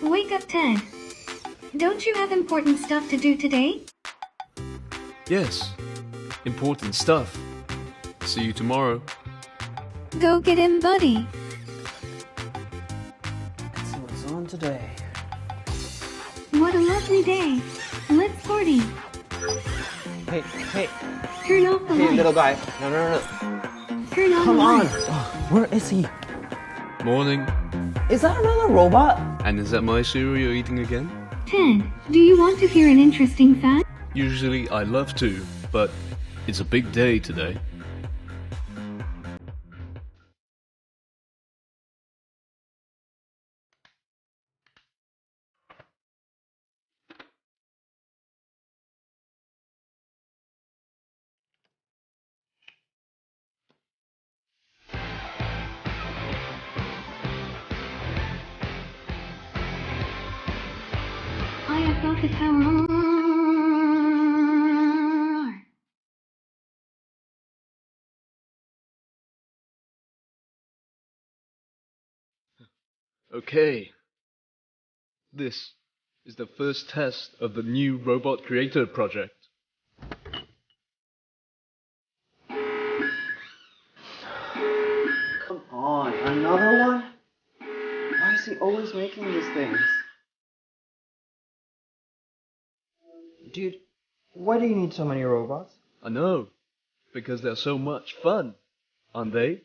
Wake up, Ted. Don't you have important stuff to do today? Yes, important stuff. See you tomorrow. Go get him, buddy. Let's see what's on today. What a lovely day. Let's party. Hey, Turn off the lights. little guy. No. Turn on Come the on. lights. Oh, where is he? Morning. Is that another robot? And is that my cereal you're eating again? Ted, do you want to hear an interesting fact? Usually I love to, but it's a big day today. I have got the power. Okay. This is the first test of the new RobotCreator project. Come on, another one? Why is he always making these things? Dude, why do you need so many robots? I know, because they're so much fun, aren't they?